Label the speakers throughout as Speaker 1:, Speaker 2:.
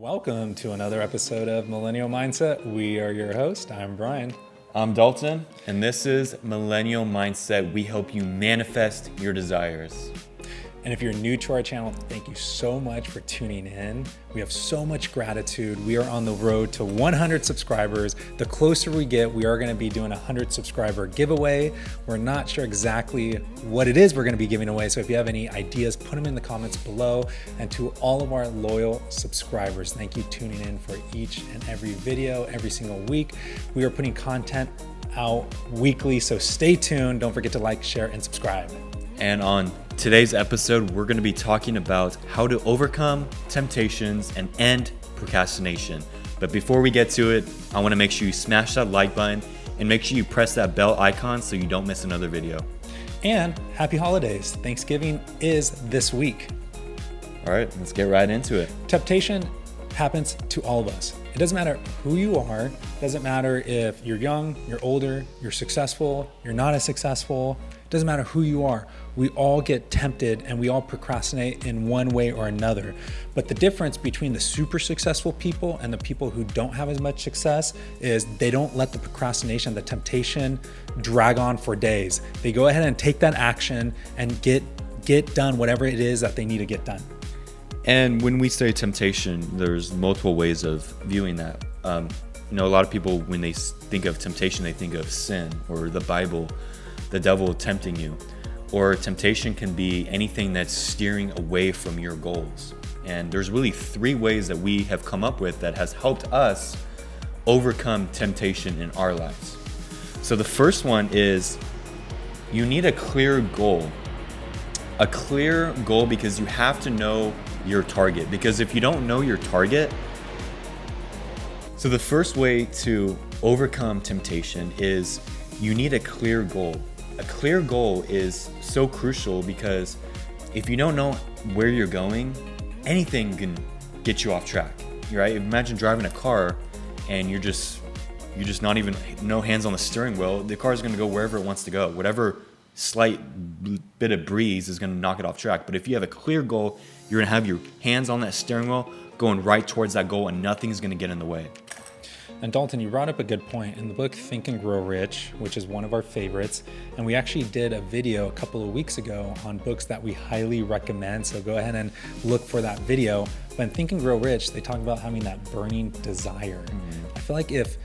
Speaker 1: Welcome to another episode of Millennial Mindset. We are your host. I'm Brian.
Speaker 2: I'm Dalton, and this is Millennial Mindset. We help you manifest your desires.
Speaker 1: And if you're new to our channel, thank you so much for tuning in. We have so much gratitude. We are on the road to 100 subscribers. The closer we get, we are going to be doing a 100 subscriber giveaway. We're not sure exactly what it is we're going to be giving away. So if you have any ideas, put them in the comments below. And to all of our loyal subscribers, thank you tuning in for each and every video, every single week. We are putting content out weekly, so stay tuned. Don't forget to like, share, and subscribe.
Speaker 2: And on today's episode, we're going to be talking about how to overcome temptations and end procrastination. But before we get to it, I want to make sure you smash that like button and make sure you press that bell icon so you don't miss another video.
Speaker 1: And happy holidays. Thanksgiving is this week.
Speaker 2: All right, let's get right into it.
Speaker 1: Temptation happens to all of us. It doesn't matter who you are. It doesn't matter if you're young, you're older, you're successful, you're not as successful. It doesn't matter who you are. We all get tempted and we all procrastinate in one way or another. But the difference between the super successful people and the people who don't have as much success is they don't let the procrastination, the temptation drag on for days. They go ahead and take that action and get done whatever it is that they need to get done.
Speaker 2: And when we say temptation, there's multiple ways of viewing that. A lot of people, when they think of temptation, they think of sin or the Bible, the devil tempting you. Or temptation can be anything that's steering away from your goals. And there's really three ways that we have come up with that has helped us overcome temptation in our lives. So the first one is you need a clear goal. A clear goal because you have to know your target. Because if you don't know your target, so the first way to overcome temptation is you need a clear goal. A clear goal is so crucial because if you don't know where you're going, anything can get you off track, right? Imagine driving a car and you're just not even, no hands on the steering wheel. The car is going to go wherever it wants to go. Whatever slight bit of breeze is going to knock it off track. But if you have a clear goal, you're going to have your hands on that steering wheel going right towards that goal and nothing's going to get in the way.
Speaker 1: And Dalton, you brought up a good point. In the book Think and Grow Rich, which is one of our favorites, and we actually did a video a couple of weeks ago on books that we highly recommend, so go ahead and look for that video. But in Think and Grow Rich, they talk about having that burning desire. I feel like if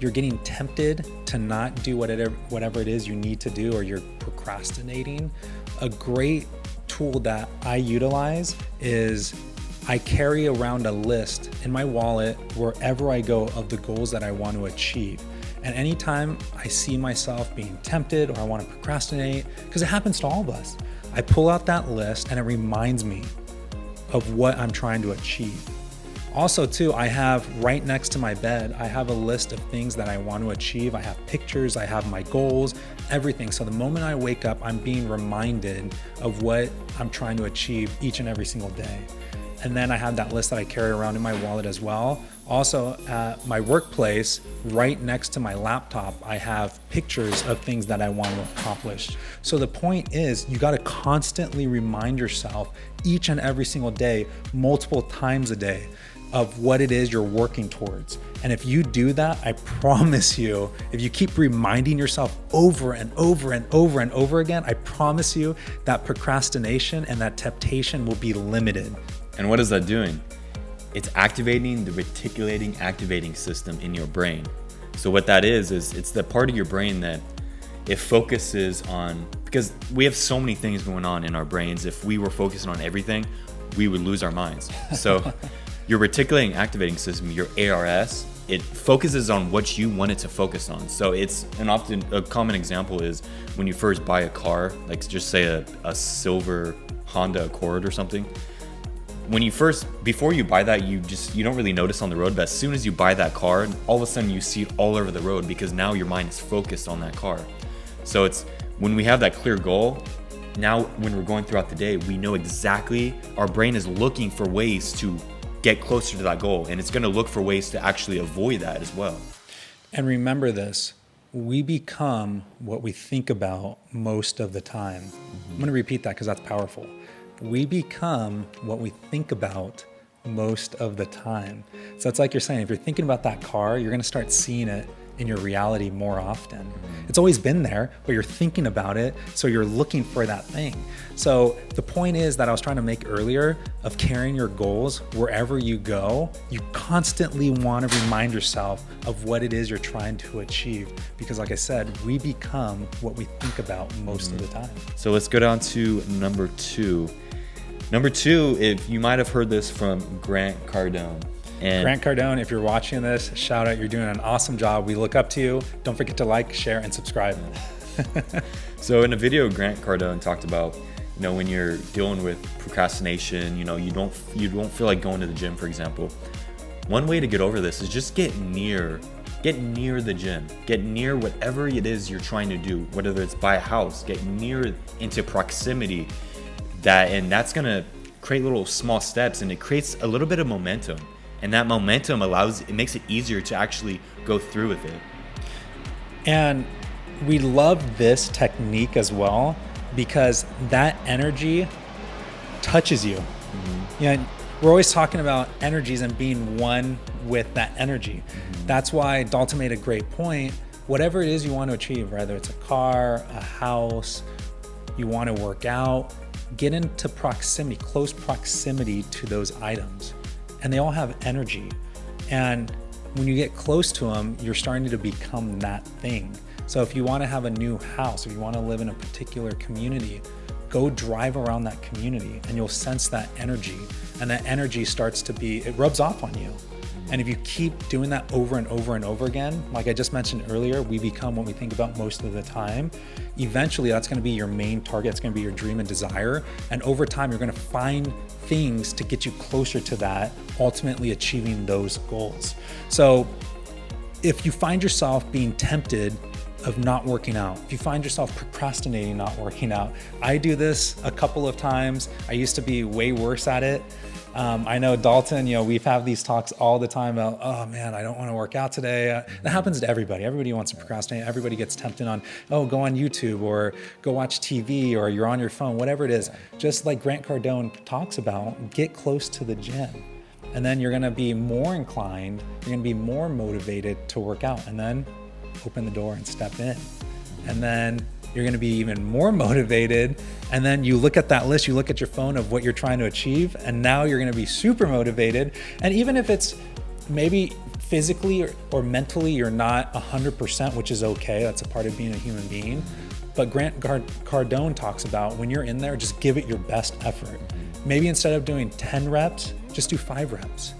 Speaker 1: you're getting tempted to not do whatever it is you need to do, or you're procrastinating, a great tool that I utilize is I carry around a list in my wallet wherever I go of the goals that I want to achieve. And anytime I see myself being tempted or I want to procrastinate, because it happens to all of us, I pull out that list and it reminds me of what I'm trying to achieve. Also too, I have right next to my bed, I have a list of things that I want to achieve. I have pictures, I have my goals, everything. So the moment I wake up, I'm being reminded of what I'm trying to achieve each and every single day. And then I have that list that I carry around in my wallet as well. Also, at my workplace, right next to my laptop, I have pictures of things that I want to accomplish. So the point is, you got to constantly remind yourself each and every single day, multiple times a day, of what it is you're working towards. And if you do that, I promise you, if you keep reminding yourself over and over and over and over again, I promise you that procrastination and that temptation will be limited.
Speaker 2: And what is that doing? It's activating the reticulating activating system in your brain. So what that is it's the part of your brain that it focuses on, because we have so many things going on in our brains. If we were focusing on everything, we would lose our minds. So your reticulating activating system, your ARS, it focuses on what you want it to focus on. So it's often a common example is when you first buy a car, like just say a silver Honda Accord or something. Before you buy that, you don't really notice on the road, but as soon as you buy that car, all of a sudden you see it all over the road because now your mind is focused on that car. So it's when we have that clear goal, now when we're going throughout the day, we know exactly, our brain is looking for ways to get closer to that goal, and it's going to look for ways to actually avoid that as well.
Speaker 1: And remember this, we become what we think about most of the time. I'm going to repeat that because that's powerful. We become what we think about most of the time. So it's like you're saying, if you're thinking about that car, you're going to start seeing it in your reality more often. It's always been there, but you're thinking about it, so you're looking for that thing. So the point is that I was trying to make earlier of carrying your goals wherever you go. You constantly want to remind yourself of what it is you're trying to achieve, because like I said, we become what we think about most of the time.
Speaker 2: So let's go down to number 2. Number 2, if you might have heard this from Grant Cardone. And
Speaker 1: Grant Cardone, if you're watching this, shout out, you're doing an awesome job. We look up to you. Don't forget to like, share, and subscribe.
Speaker 2: So in a video, Grant Cardone talked about, when you're dealing with procrastination, you don't feel like going to the gym, for example. One way to get over this is just get near the gym, get near whatever it is you're trying to do, whether it's buy a house, get near into proximity, and that's gonna create little small steps, and it creates a little bit of momentum. And that momentum makes it easier to actually go through with it.
Speaker 1: And we love this technique as well, because that energy touches you. We're always talking about energies and being one with that energy. That's why Dalton made a great point. Whatever it is you want to achieve, whether it's a car, a house, you want to work out, get into proximity, close proximity to those items. And they all have energy. And when you get close to them, you're starting to become that thing. So if you want to have a new house, if you want to live in a particular community, go drive around that community and you'll sense that energy. And that energy it rubs off on you. And if you keep doing that over and over and over again, like I just mentioned earlier, we become what we think about most of the time. Eventually, that's going to be your main target. It's going to be your dream and desire. And over time, you're going to find things to get you closer to that, ultimately achieving those goals. So if you find yourself being tempted of not working out, if you find yourself procrastinating not working out, I do this a couple of times. I used to be way worse at it. I know Dalton, we've had these talks all the time about, oh man, I don't want to work out today. That happens to everybody. Everybody wants to procrastinate. Everybody gets tempted on, go on YouTube or go watch TV or you're on your phone, whatever it is. Just like Grant Cardone talks about, get close to the gym. And then you're going to be more inclined, you're going to be more motivated to work out, and then open the door and step in. And then you're going to be even more motivated. And then you look at that list, you look at your phone of what you're trying to achieve, and now you're going to be super motivated. And even if it's maybe physically or mentally you're not 100%, which is okay, that's a part of being a human being. But Grant Cardone talks about when you're in there, just give it your best effort. Maybe instead of doing 10 reps, just do 5 reps.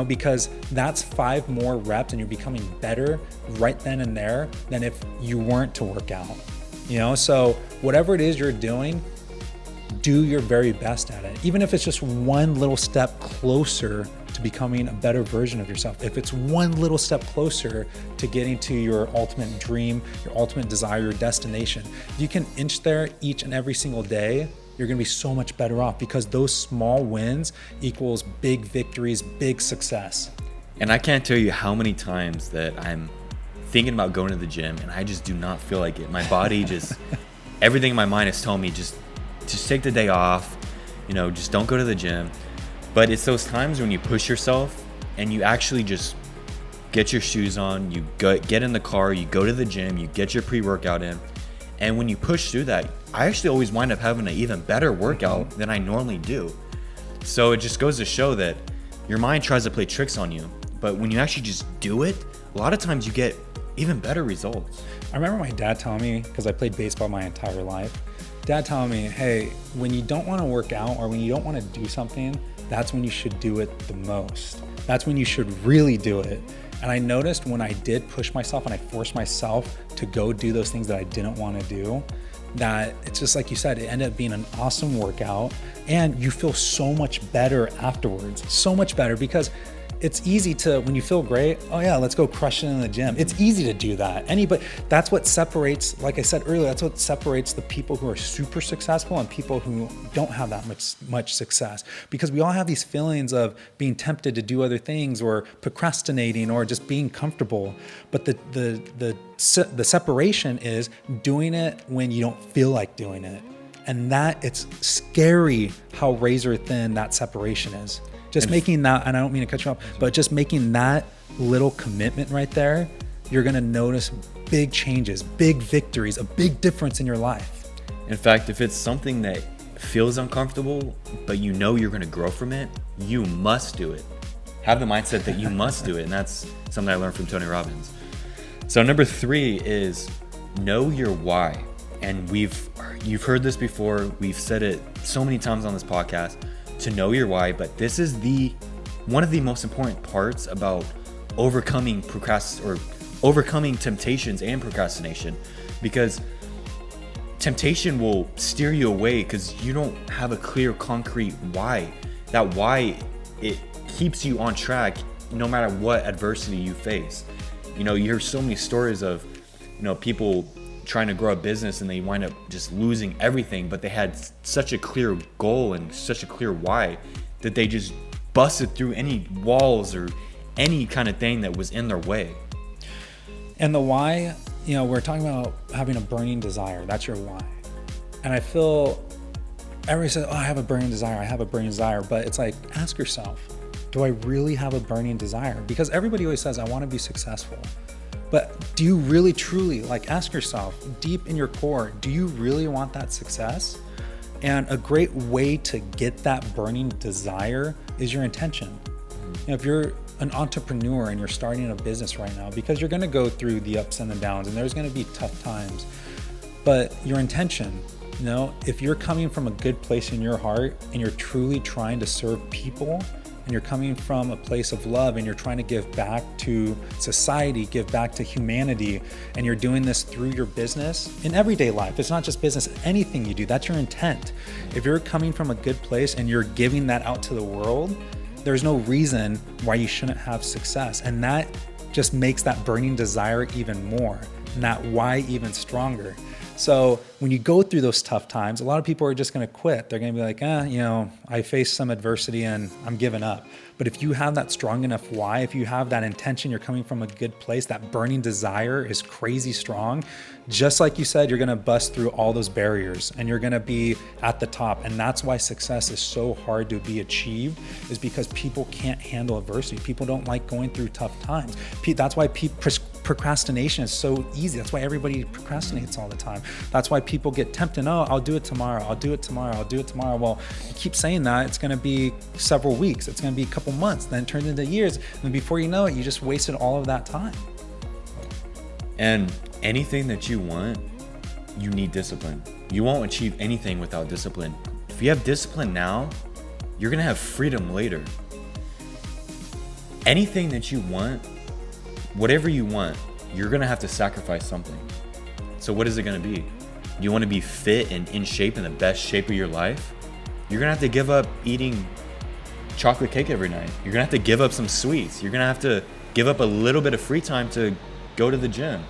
Speaker 1: Because that's 5 more reps and you're becoming better right then and there than if you weren't to work out. So whatever it is you're doing, do your very best at it. Even if it's just one little step closer to becoming a better version of yourself. If it's one little step closer to getting to your ultimate dream, your ultimate desire, your destination, if you can inch there each and every single day, you're going to be so much better off, because those small wins equals big victories, big success.
Speaker 2: And I can't tell you how many times that I'm thinking about going to the gym and I just do not feel like it. My body just, everything in my mind is telling me just take the day off, just don't go to the gym. But it's those times when you push yourself and you actually just get your shoes on, you get in the car, you go to the gym, you get your pre-workout in. And when you push through that, I actually always wind up having an even better workout than I normally do. So it just goes to show that your mind tries to play tricks on you, but when you actually just do it, a lot of times you get even better results.
Speaker 1: I remember my dad telling me, because I played baseball my entire life, Dad telling me, hey, when you don't want to work out or when you don't want to do something, that's when you should do it the most. That's when you should really do it. And I noticed when I did push myself and I forced myself to go do those things that I didn't want to do, that it's just like you said, it ended up being an awesome workout and you feel so much better afterwards. So much better, because it's easy to, when you feel great, oh yeah, let's go crush it in the gym. It's easy to do that. That's what separates, like I said earlier, that's what separates the people who are super successful and people who don't have that much success. Because we all have these feelings of being tempted to do other things or procrastinating or just being comfortable. But the separation is doing it when you don't feel like doing it. And that, it's scary how razor thin that separation is. Just making that, and I don't mean to cut you off, but just making that little commitment right there, you're going to notice big changes, big victories, a big difference in your life.
Speaker 2: In fact, if it's something that feels uncomfortable, but you know you're going to grow from it, you must do it. Have the mindset that you must do it. And that's something I learned from Tony Robbins. So number 3 is know your why. And you've heard this before. We've said it so many times on this podcast, to know your why. But this is one of the most important parts about overcoming temptations and procrastination, because temptation will steer you away because you don't have a clear, concrete why. That why, it keeps you on track no matter what adversity you face. You hear so many stories of, people trying to grow a business and they wind up just losing everything, but they had such a clear goal and such a clear why that they just busted through any walls or any kind of thing that was in their way.
Speaker 1: And the why, we're talking about having a burning desire. That's your why. And I feel everybody says, I have a burning desire. But it's like, ask yourself, do I really have a burning desire? Because everybody always says, I want to be successful. But do you really, truly, ask yourself deep in your core, do you really want that success? And a great way to get that burning desire is your intention. If you're an entrepreneur and you're starting a business right now, because you're going to go through the ups and the downs and there's going to be tough times, but your intention, if you're coming from a good place in your heart and you're truly trying to serve people and you're coming from a place of love and you're trying to give back to society, give back to humanity, and you're doing this through your business in everyday life, it's not just business, anything you do, that's your intent. If you're coming from a good place and you're giving that out to the world, there's no reason why you shouldn't have success. And that just makes that burning desire even more, and that why even stronger. So when you go through those tough times, a lot of people are just going to quit. They're going to be like, I faced some adversity and I'm giving up. But if you have that strong enough why, if you have that intention, you're coming from a good place, that burning desire is crazy strong. Just like you said, you're going to bust through all those barriers and you're going to be at the top. And that's why success is so hard to be achieved, is because people can't handle adversity. People don't like going through tough times. That's why procrastination is so easy. That's why everybody procrastinates all the time. That's why people get tempted. Oh, I'll do it tomorrow. Well, you keep saying that, it's going to be several weeks. It's going to be a couple months. Then it turns into years. And before you know it, you just wasted all of that time.
Speaker 2: And anything that you want, you need discipline. You won't achieve anything without discipline. If you have discipline now, you're going to have freedom later. Anything that you want, whatever you want, you're going to have to sacrifice something. So what is it going to be? You want to be fit and in shape, in the best shape of your life? You're going to have to give up eating chocolate cake every night. You're going to have to give up some sweets. You're going to have to give up a little bit of free time to go to the gym.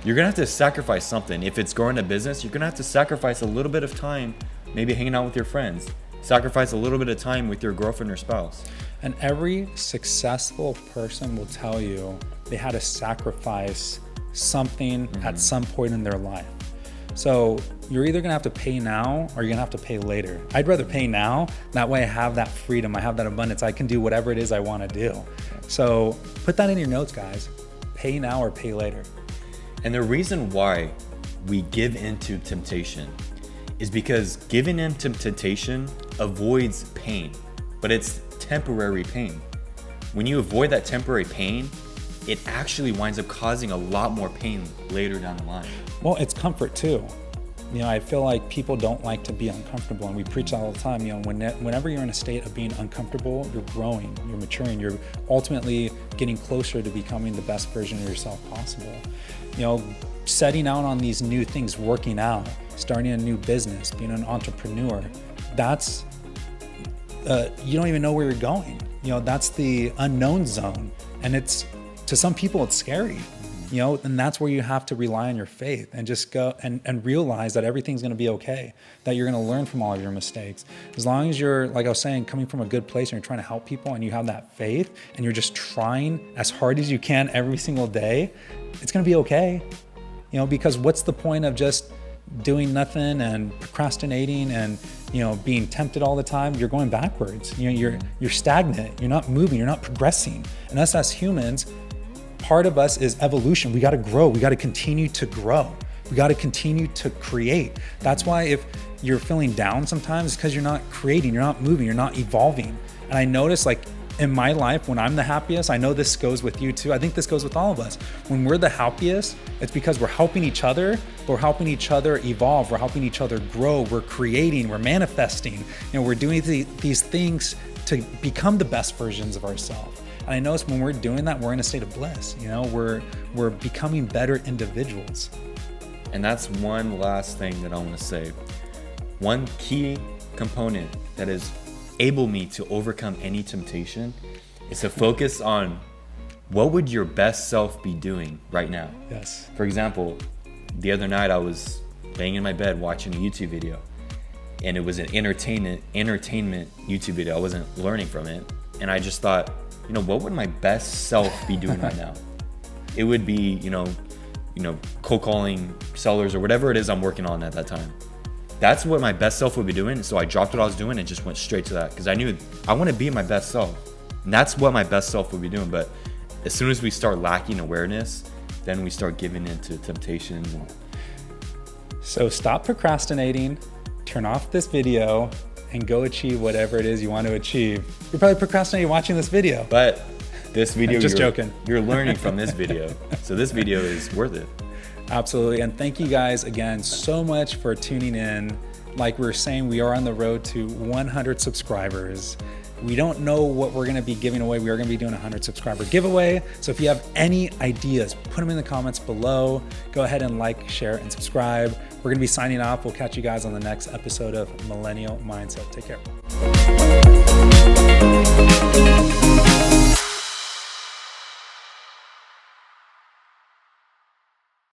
Speaker 2: You're going to have to sacrifice something. If it's growing a business, you're going to have to sacrifice a little bit of time, maybe hanging out with your friends. Sacrifice a little bit of time with your girlfriend or spouse.
Speaker 1: And every successful person will tell you they had to sacrifice something at some point in their life. So you're either gonna have to pay now or you're gonna have to pay later. I'd rather pay now. That way I have that freedom, I have that abundance. I can do whatever it is I wanna do. So put that in your notes, guys. Pay now or pay later.
Speaker 2: And the reason why we give into temptation is because giving into temptation avoids pain, but it's temporary pain. When you avoid that temporary pain, it actually winds up causing a lot more pain later down the line.
Speaker 1: Well, it's comfort too. I feel like people don't like to be uncomfortable, and we preach all the time, whenever you're in a state of being uncomfortable, you're growing, you're maturing, you're ultimately getting closer to becoming the best version of yourself possible. Setting out on these new things, working out, starting a new business, being an entrepreneur, that's, you don't even know where you're going. That's the unknown zone. And to some people, it's scary. And that's where you have to rely on your faith and just go and realize that everything's going to be okay, that you're going to learn from all of your mistakes. As long as you're, like I was saying, coming from a good place and you're trying to help people and you have that faith and you're just trying as hard as you can every single day, it's going to be okay. Because what's the point of just doing nothing and procrastinating and being tempted all the time, you're going backwards. You're stagnant. You're not moving. You're not progressing. And us as humans, part of us is evolution. We got to grow. We got to continue to grow. We got to continue to create. That's why if you're feeling down sometimes, it's because you're not creating, you're not moving, you're not evolving. And I notice, like, in my life, when I'm the happiest, I know this goes with you too. I think this goes with all of us. When we're the happiest, it's because we're helping each other, but we're helping each other evolve. We're helping each other grow. We're creating, we're manifesting. We're doing these things to become the best versions of ourselves. And I notice when we're doing that, we're in a state of bliss. We're becoming better individuals.
Speaker 2: And that's one last thing that I want to say. One key component that has able me to overcome any temptation is to focus on what would your best self be doing right now.
Speaker 1: Yes.
Speaker 2: For example, the other night I was laying in my bed watching a YouTube video, and it was an entertainment YouTube video. I wasn't learning from it. And I just thought, what would my best self be doing right now? It would be, cold calling sellers or whatever it is I'm working on at that time. That's what my best self would be doing. So I dropped what I was doing and just went straight to that, because I knew I want to be my best self. And that's what my best self would be doing. But as soon as we start lacking awareness, then we start giving into temptation.
Speaker 1: So stop procrastinating, turn off this video, and go achieve whatever it is you want to achieve. You're probably procrastinating watching this video.
Speaker 2: But this video,
Speaker 1: I'm just joking.
Speaker 2: You're learning from this video. So this video is worth it.
Speaker 1: Absolutely. And thank you guys again so much for tuning in. Like we were saying, we are on the road to 100 subscribers. We don't know what we're going to be giving away. We are going to be doing a 100 subscriber giveaway. So if you have any ideas, put them in the comments below. Go ahead and like, share, and subscribe. We're going to be signing off. We'll catch you guys on the next episode of Millennial Mindset. Take care.